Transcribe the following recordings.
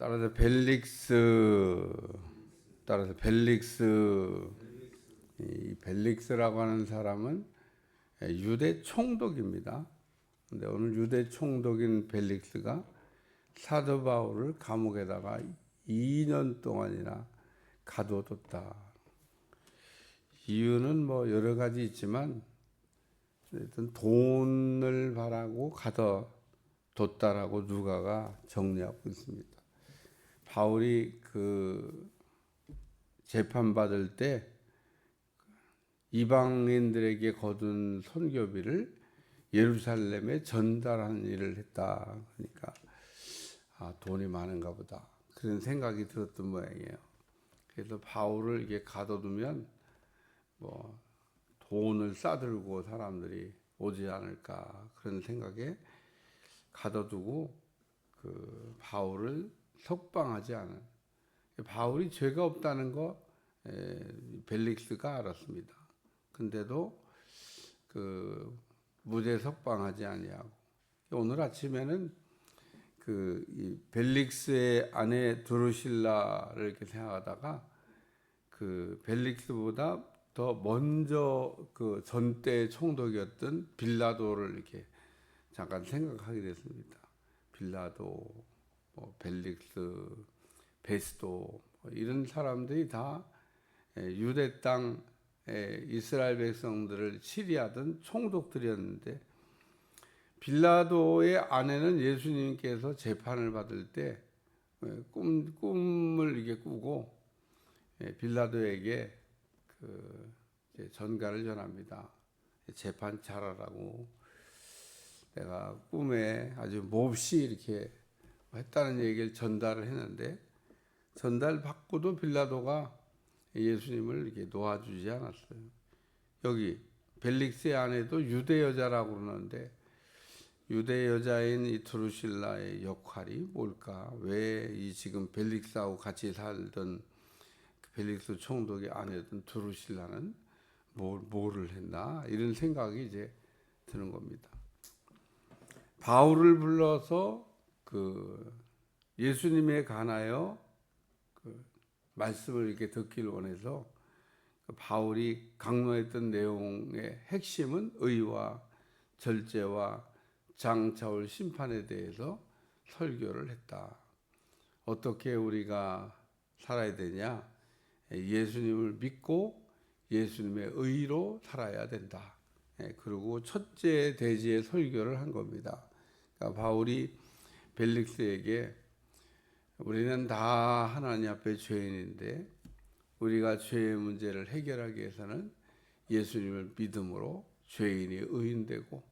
따라서 벨릭스, 이 벨릭스라고 하는 사람은 유대 총독입니다. 근데 오늘 유대 총독인 벨릭스가 사도 바울을 감옥에다가 2년 동안이나 가둬뒀다. 이유는 뭐 여러 가지 있지만 어쨌든 돈을 바라고 가둬뒀다라고 누가가 정리하고 있습니다. 바울이 그 재판받을 때 이방인들에게 거둔 선교비를 예루살렘에 전달하는 일을 했다. 그러니까 돈이 많은가 보다. 그런 생각이 들었던 모양이에요. 그래서 바울을 이게 가둬두면 뭐 돈을 싸들고 사람들이 오지 않을까 그런 생각에 가둬두고 그 바울을 석방하지 않은, 바울이 죄가 없다는 거 벨릭스가 알았습니다. 근데도 그 무죄 석방하지 아니하고, 오늘 아침에는 이 벨릭스의 아내 드루실라를 이렇게 생각하다가 그 벨릭스보다 더 먼저 그 전대 총독이었던 빌라도를 이렇게 잠깐 생각하게 됐습니다. 빌라도, 벨릭스, 베스도 이런 사람들이 다 유대 땅 이스라엘 백성들을 치리하던 총독들이었는데, 빌라도의 아내는 예수님께서 재판을 받을 때 꿈을 이게 꾸고 빌라도에게 전가를 전합니다. 재판 잘하라고, 내가 꿈에 아주 몹시 이렇게 했다는 얘기를 전달을 했는데, 전달 받고도 빌라도가 예수님을 이렇게 놓아주지 않았어요. 여기 벨릭스의 아내도 유대 여자라고 그러는데, 유대 여자인 이 드루실라의 역할이 뭘까? 왜 이 지금 벨릭스하고 같이 살던 벨릭스 총독의 아내였던 드루실라는 뭐를 했나? 이런 생각이 이제 드는 겁니다. 바울을 불러서 그 예수님에 관하여 그 말씀을 이렇게 듣기를 원해서 바울이 강론했던 내용의 핵심은 의와 절제와 장차올 심판에 대해서 설교를 했다. 어떻게 우리가 살아야 되냐? 예수님을 믿고 예수님의 의로 살아야 된다. 그리고 첫째 대지의 설교를 한 겁니다. 그러니까 바울이 벨릭스에게 우리는 다 하나님 앞에 죄인인데 우리가 죄의 문제를 해결하기 위해서는 예수님을 믿음으로 죄인이 의인되고,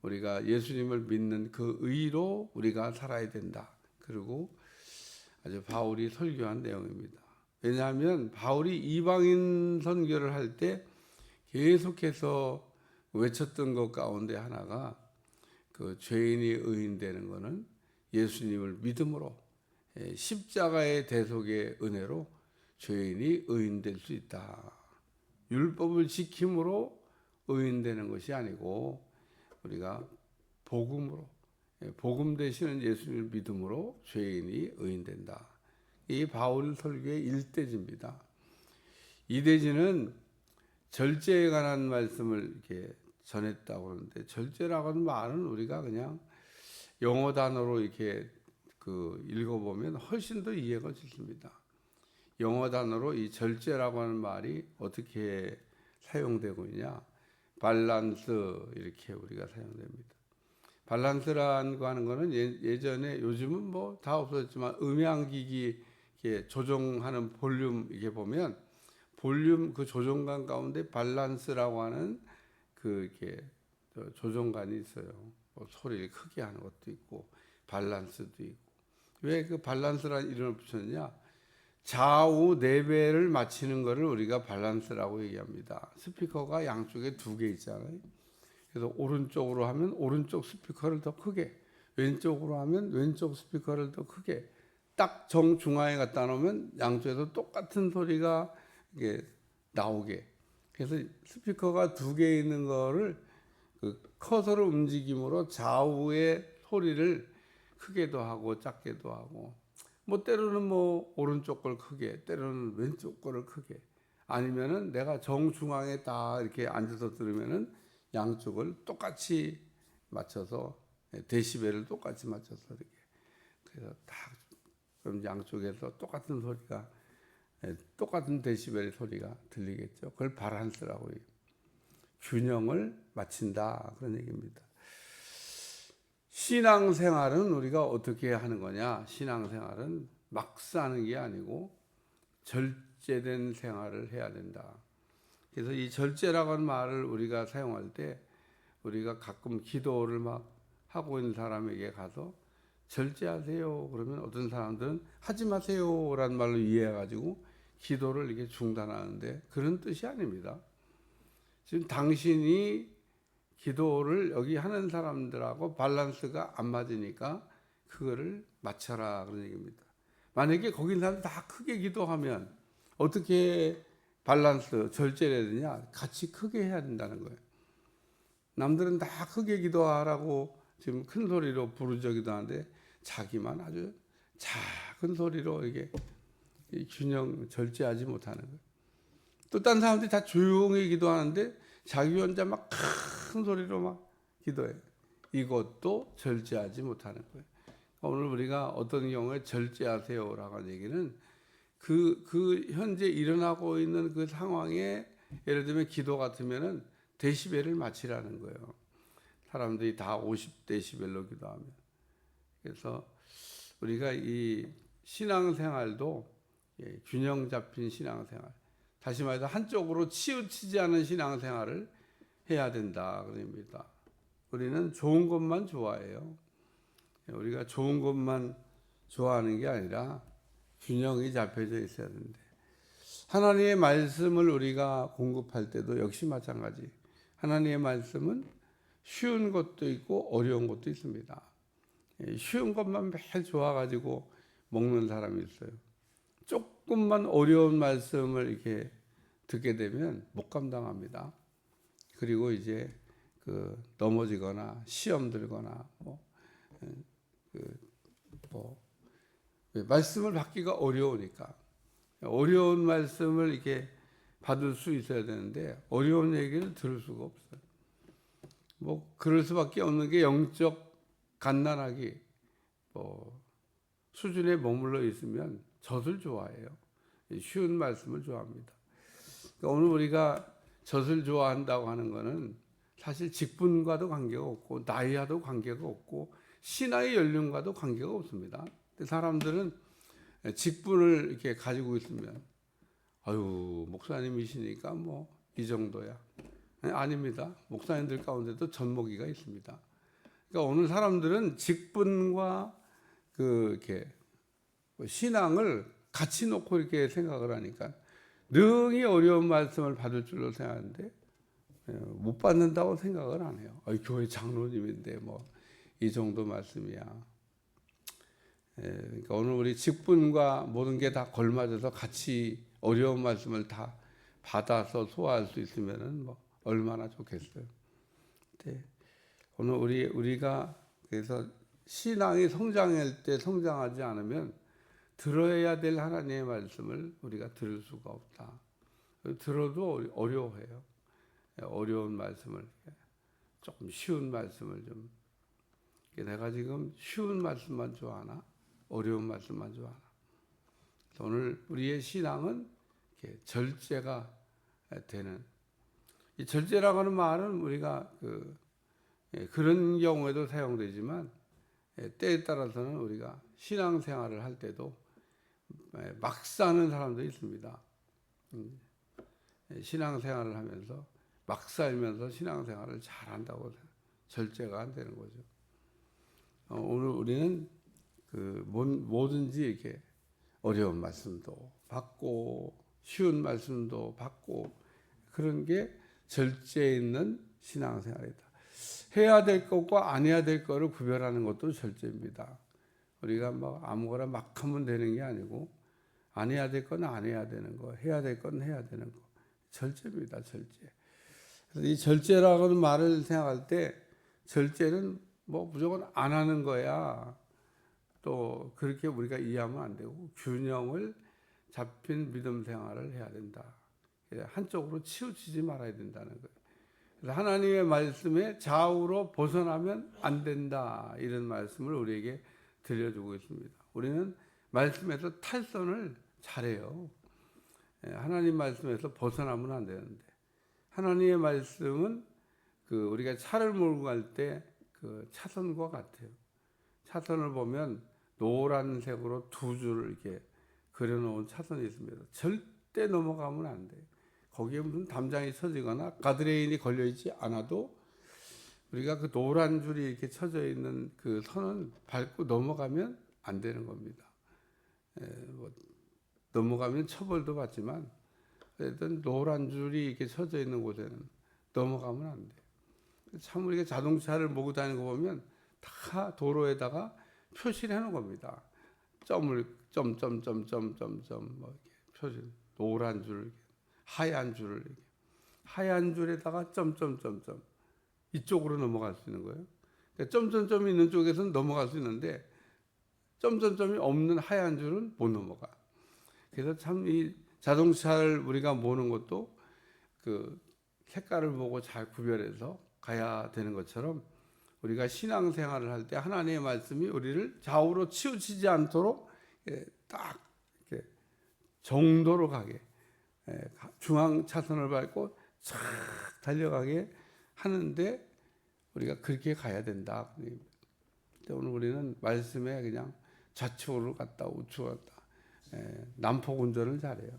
우리가 예수님을 믿는 그 의로 우리가 살아야 된다. 그리고 아주 바울이 설교한 내용입니다. 왜냐하면 바울이 이방인 선교를 할 때 계속해서 외쳤던 것 가운데 하나가 그 죄인이 의인되는 것은 예수님을 믿음으로, 십자가의 대속의 은혜로 죄인이 의인될 수 있다. 율법을 지킴으로 의인되는 것이 아니고 우리가 복음으로, 복음 되시는 예수님을 믿음으로 죄인이 의인된다. 이 바울 설교의 1대지입니다. 2대지는 절제에 관한 말씀을 이렇게 전했다고 하는데, 절제라고 하는 말은 우리가 그냥 영어 단어로 이렇게 읽어보면 훨씬 더 이해가 쉽습니다. 영어 단어로 이 절제라고 하는 말이 어떻게 사용되고 있냐? 밸런스, 이렇게 우리가 사용됩니다. 밸런스라는 거 하는 거는 예전에, 요즘은 뭐 다 없어졌지만 음향기기 이렇게 조정하는 볼륨, 이게 보면 볼륨 그 조정관 가운데 밸런스라고 하는 이렇게 조정관이 있어요. 뭐 소리를 크게 하는 것도 있고 밸런스도 있고. 왜 그 밸런스라는 이름을 붙였냐? 좌우 4배를 맞추는 것을 우리가 밸런스라고 얘기합니다. 스피커가 양쪽에 2개 있잖아요. 그래서 오른쪽으로 하면 오른쪽 스피커를 더 크게, 왼쪽으로 하면 왼쪽 스피커를 더 크게, 딱 정중앙에 갖다 놓으면 양쪽에서 똑같은 소리가 이게 나오게. 그래서 스피커가 2개 있는 거를 그 커서를 움직임으로 좌우의 소리를 크게도 하고 작게도 하고, 뭐 때로는 뭐 오른쪽 걸 크게, 때로는 왼쪽 거를 크게, 아니면은 내가 정중앙에 딱 이렇게 앉아서 들으면은 양쪽을 똑같이 맞춰서 데시벨을 똑같이 맞춰서 이렇게, 그래서 딱 그럼 양쪽에서 똑같은 소리가, 똑같은 데시벨의 소리가 들리겠죠. 그걸 바란스라고 해요. 균형을 맞춘다, 그런 얘기입니다. 신앙생활은 우리가 어떻게 하는 거냐? 신앙생활은 막 사는 게 아니고 절제된 생활을 해야 된다. 그래서 이 절제라고 하는 말을 우리가 사용할 때, 우리가 가끔 기도를 막 하고 있는 사람에게 가서 절제하세요 그러면 어떤 사람들은 하지 마세요라는 말로 이해해가지고 기도를 이렇게 중단하는데, 그런 뜻이 아닙니다. 지금 당신이 기도를 여기 하는 사람들하고 밸런스가 안 맞으니까 그거를 맞춰라, 그런 얘기입니다. 만약에 거기 있는 사람들 다 크게 기도하면 어떻게 밸런스, 절제를 해야 되냐? 같이 크게 해야 된다는 거예요. 남들은 다 크게 기도하라고 지금 큰 소리로 부르짖기도 하는데 자기만 아주 작은 소리로 이게 균형 절제하지 못하는 거예요. 또 다른 사람들이 다 조용히 기도하는데 자기 혼자 막 큰 소리로 막 기도해요. 이것도 절제하지 못하는 거예요. 오늘 우리가 어떤 경우에 절제하세요라고 하는 얘기는 그 현재 일어나고 있는 그 상황에, 예를 들면 기도 같으면은 데시벨을 맞추라는 거예요. 사람들이 다 50데시벨로 기도하면. 그래서 우리가 이 신앙생활도 균형 잡힌 신앙생활, 다시 말해서 한쪽으로 치우치지 않은 신앙생활을 해야 된다, 그럽니다. 우리는 좋은 것만 좋아해요. 우리가 좋은 것만 좋아하는 게 아니라 균형이 잡혀져 있어야 되는데, 하나님의 말씀을 우리가 공급할 때도 역시 마찬가지. 하나님의 말씀은 쉬운 것도 있고 어려운 것도 있습니다. 쉬운 것만 매일 좋아가지고 먹는 사람이 있어요. 조금만 어려운 말씀을 이렇게 듣게 되면 못 감당합니다. 그리고 이제 넘어지거나 시험 들거나 말씀을 받기가 어려우니까, 어려운 말씀을 이렇게 받을 수 있어야 되는데 어려운 얘기를 들을 수가 없어요. 뭐 그럴 수밖에 없는 게 영적 갓난아기 수준에 머물러 있으면 젖을 좋아해요. 쉬운 말씀을 좋아합니다. 그러니까 오늘 우리가 젖을 좋아한다고 하는 것은 사실 직분과도 관계가 없고 나이와도 관계가 없고 신화의 연륜과도 관계가 없습니다. 사람들은 직분을 이렇게 가지고 있으면 아유 목사님이시니까 뭐 이 정도야. 아닙니다. 목사님들 가운데도 젖먹이가 있습니다. 그러니까 오늘 사람들은 직분과 이렇게 신앙을 같이 놓고 이렇게 생각을 하니까 능히 어려운 말씀을 받을 줄로 생각하는데 못 받는다고 생각을 안 해요. 교회 장로님인데 뭐 이 정도 말씀이야. 그러니까 오늘 우리 직분과 모든 게 다 걸맞아서 같이 어려운 말씀을 다 받아서 소화할 수 있으면은 뭐 얼마나 좋겠어요. 근데 오늘 우리가 그래서 신앙이 성장할 때 성장하지 않으면 들어야 될 하나님의 말씀을 우리가 들을 수가 없다. 들어도 어려워해요. 어려운 말씀을, 조금 쉬운 말씀을 좀, 내가 지금 쉬운 말씀만 좋아하나? 어려운 말씀만 좋아하나? 오늘 우리의 신앙은 이렇게 절제가 되는, 이 절제라고 하는 말은 우리가 그런 경우에도 사용되지만 때에 따라서는 우리가 신앙생활을 할 때도 막 사는 사람들이 있습니다. 신앙생활을 하면서 막 살면서 신앙생활을 잘한다고 절제가 안 되는 거죠. 오늘 우리는 뭐든지 이렇게 어려운 말씀도 받고 쉬운 말씀도 받고 그런 게 절제 있는 신앙생활이다. 해야 될 것과 안 해야 될 것을 구별하는 것도 절제입니다. 우리가 뭐 아무거나 막 하면 되는 게 아니고 안 해야 될 건 안 해야 되는 거, 해야 될 건 해야 되는 거. 절제입니다, 절제. 그래서 이 절제라고 하는 말을 생각할 때 절제는 뭐 무조건 안 하는 거야. 또 그렇게 우리가 이해하면 안 되고 균형을 잡힌 믿음 생활을 해야 된다. 한쪽으로 치우치지 말아야 된다는 거예요. 그래서 하나님의 말씀에 좌우로 벗어나면 안 된다. 이런 말씀을 우리에게 들려주고 있습니다. 우리는 말씀에서 탈선을 잘해요. 하나님 말씀에서 벗어나면 안 되는데 하나님의 말씀은 우리가 차를 몰고 갈 때 그 차선과 같아요. 차선을 보면 노란색으로 두 줄을 이렇게 그려놓은 차선이 있습니다. 절대 넘어가면 안 돼요. 거기에 무슨 담장이 쳐지거나 가드레일이 걸려있지 않아도 우리가 그 노란 줄이 이렇게 쳐져 있는 그 선은 밟고 넘어가면 안 되는 겁니다. 넘어가면 처벌도 받지만 어쨌든 노란 줄이 이렇게 쳐져 있는 곳에는 넘어가면 안 돼요. 참 우리가 자동차를 몰고 다니는 거 보면 다 도로에다가 표시를 해놓은 겁니다. 점을 점점점점점점 뭐 이렇게 표시, 노란 줄, 하얀 줄을 이렇게. 하얀 줄에다가 점점점점 이쪽으로 넘어갈 수 있는 거예요. 그러니까 점점점이 있는 쪽에서는 넘어갈 수 있는데 점점점이 없는 하얀 줄은 못 넘어가. 그래서 참 이 자동차를 우리가 모는 것도 그 색깔을 보고 잘 구별해서 가야 되는 것처럼 우리가 신앙생활을 할 때 하나님의 말씀이 우리를 좌우로 치우치지 않도록 딱 이렇게 정도로 가게 중앙 차선을 밟고 쫙 달려가게 하는데 우리가 그렇게 가야 된다. 오늘 우리는 말씀에 그냥 좌측으로 갔다 우측으로 갔다 난폭 운전을 잘해요.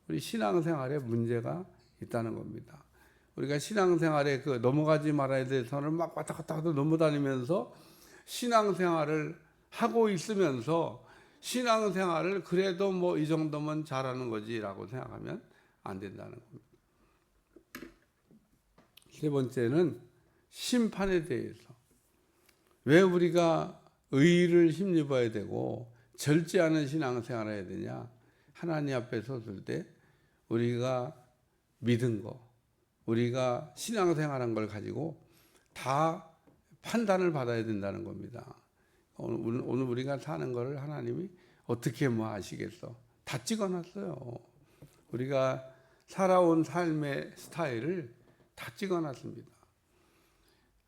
우리 신앙생활에 문제가 있다는 겁니다. 우리가 신앙생활에 그 넘어가지 말아야 될 선을 막 왔다 갔다 하다 넘어다니면서 신앙생활을 하고 있으면서 신앙생활을 그래도 뭐 이 정도면 잘하는 거지라고 생각하면 안 된다는 겁니다. 세 번째는 심판에 대해서. 왜 우리가 의를 힘입어야 되고 절제하는 신앙생활을 해야 되냐? 하나님 앞에 섰을 때 우리가 믿은 거, 우리가 신앙생활한 걸 가지고 다 판단을 받아야 된다는 겁니다. 오늘 우리가 사는 거를 하나님이 어떻게 뭐 아시겠어? 다 찍어놨어요. 우리가 살아온 삶의 스타일을 다 찍어놨습니다.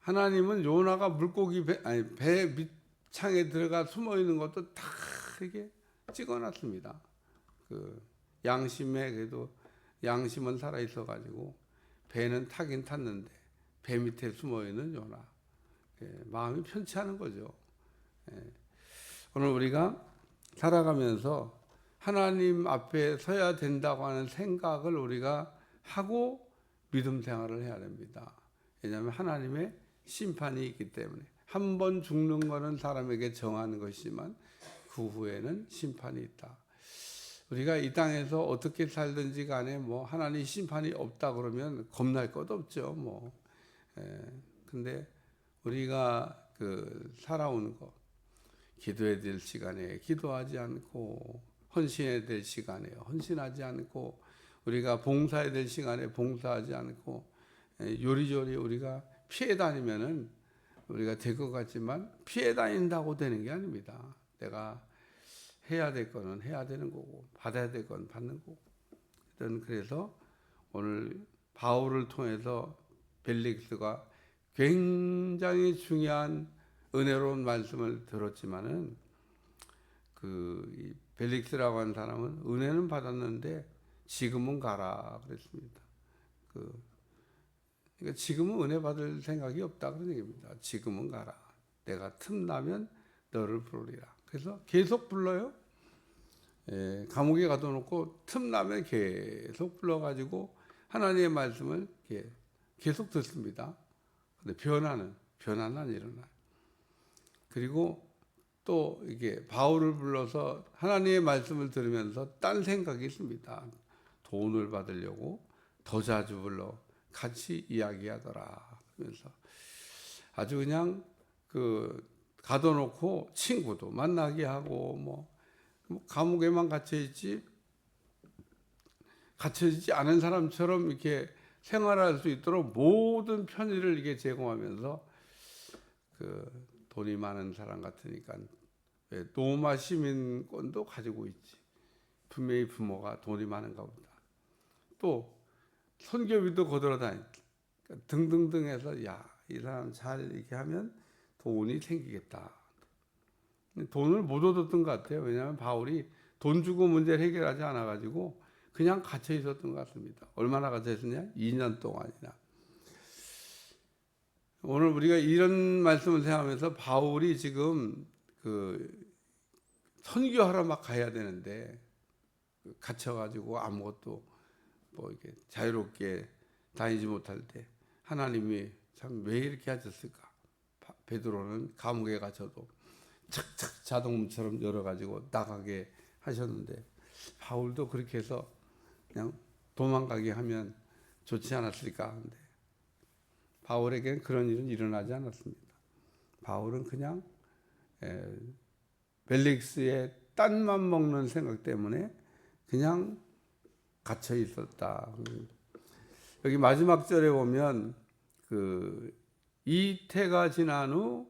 하나님은 요나가 물고기 배 밑창에 들어가 숨어 있는 것도 다 이렇게 찍어놨습니다. 그 양심에 그래도 양심은 살아 있어가지고 배는 타긴 탔는데 배 밑에 숨어 있는 요나 마음이 편치 않은 거죠. 오늘 우리가 살아가면서 하나님 앞에 서야 된다고 하는 생각을 우리가 하고 믿음 생활을 해야 됩니다. 왜냐하면 하나님의 심판이 있기 때문에 한 번 죽는 것은 사람에게 정하는 것이지만 그 후에는 심판이 있다. 우리가 이 땅에서 어떻게 살든지 간에 뭐 하나님 심판이 없다 그러면 겁날 것도 없죠. 뭐. 근데 우리가 살아오는 거, 기도해야 될 시간에 기도하지 않고, 헌신해야 될 시간에 헌신하지 않고, 우리가 봉사해야 될 시간에 봉사하지 않고, 요리조리 우리가 피해 다니면은 우리가 될 것 같지만 피해 다닌다고 되는 게 아닙니다. 내가 해야 될 거는 해야 되는 거고 받아야 될 건 받는 거고. 그래서 오늘 바울을 통해서 벨릭스가 굉장히 중요한 은혜로운 말씀을 들었지만은 이 벨릭스라고 하는 사람은 은혜는 받았는데 지금은 가라 그랬습니다. 그러니까 지금은 은혜 받을 생각이 없다 그런 얘기입니다. 지금은 가라. 내가 틈나면 너를 부르리라. 그래서 계속 불러요. 감옥에 가둬놓고 틈나면 계속 불러가지고 하나님의 말씀을 계속 듣습니다. 근데 변화는 안 일어나요. 그리고 또 이게 바울을 불러서 하나님의 말씀을 들으면서 딴 생각이 있습니다. 돈을 받으려고 더 자주 불러 같이 이야기하더라. 그러면서 아주 그냥 가둬놓고 친구도 만나게 하고 뭐 감옥에만 갇혀있지 않은 사람처럼 이렇게 생활할 수 있도록 모든 편의를 이게 제공하면서 돈이 많은 사람 같으니까 로마 시민권도 가지고 있지. 분명히 부모가 돈이 많은가 보다. 또 선교비도 거들어다니 등등등 해서 이 사람 잘 이렇게 하면 돈이 생기겠다. 돈을 못 얻었던 것 같아요. 왜냐하면 바울이 돈 주고 문제를 해결하지 않아가지고 그냥 갇혀 있었던 것 같습니다. 얼마나 갇혀 있었냐? 2년 동안이나. 오늘 우리가 이런 말씀을 생각하면서 바울이 지금 선교하러 막 가야 되는데 갇혀가지고 아무것도 뭐 이렇게 자유롭게 다니지 못할 때 하나님이 참 왜 이렇게 하셨을까? 베드로는 감옥에 갇혀도 착착 자동문처럼 열어가지고 나가게 하셨는데 바울도 그렇게 해서 그냥 도망가게 하면 좋지 않았을까 하는데 바울에게는 그런 일은 일어나지 않았습니다. 바울은 그냥 벨릭스의 딴만 먹는 생각 때문에 그냥 갇혀 있었다. 여기 마지막 절에 보면 이태가 지난 후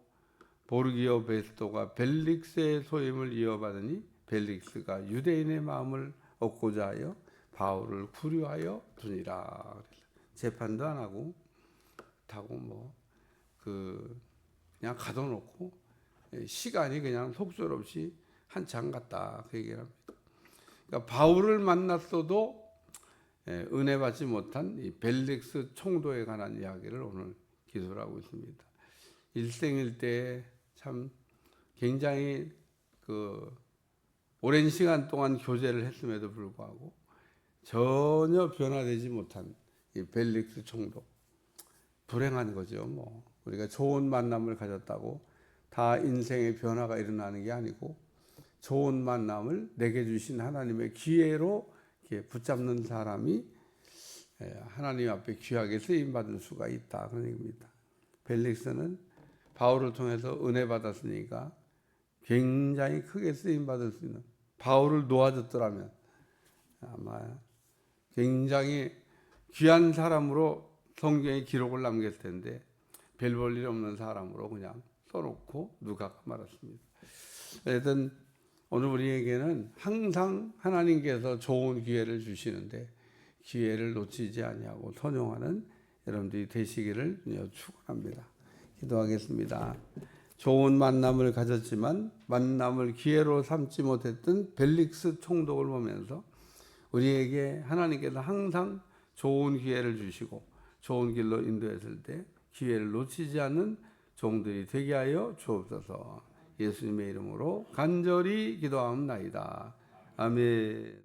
보르기오 베스토가 벨릭스의 소임을 이어받으니 벨릭스가 유대인의 마음을 얻고자 하여 바울을 구류하여 두니라. 재판도 안 하고 그냥 가둬놓고 시간이 그냥 속절없이 한참 갔다 그 얘기를 합니다. 그러니까 바울을 만났어도 은혜 받지 못한 이 벨릭스 총독에 관한 이야기를 오늘 기술을 하고 있습니다. 일생일대에 참 굉장히 오랜 시간 동안 교제를 했음에도 불구하고 전혀 변화되지 못한 이 벨릭스 총독. 불행한 거죠. 뭐 우리가 좋은 만남을 가졌다고 다 인생의 변화가 일어나는 게 아니고 좋은 만남을 내게 주신 하나님의 기회로 이렇게 붙잡는 사람이 하나님 앞에 귀하게 쓰임 받을 수가 있다 그런 얘기입니다. 벨릭스는 바울을 통해서 은혜 받았으니까 굉장히 크게 쓰임 받을 수 있는, 바울을 놓아줬더라면 아마 굉장히 귀한 사람으로 성경에 기록을 남겼을 텐데 별 볼 일 없는 사람으로 그냥 써놓고 누가 말았습니다. 하여튼 오늘 우리에게는 항상 하나님께서 좋은 기회를 주시는데 기회를 놓치지 아니하고 선용하는 여러분들이 되시기를 축원합니다. 기도하겠습니다. 좋은 만남을 가졌지만 만남을 기회로 삼지 못했던 벨릭스 총독을 보면서 우리에게 하나님께서 항상 좋은 기회를 주시고 좋은 길로 인도했을 때 기회를 놓치지 않는 종들이 되게 하여 주옵소서. 예수님의 이름으로 간절히 기도하옵나이다. 아멘.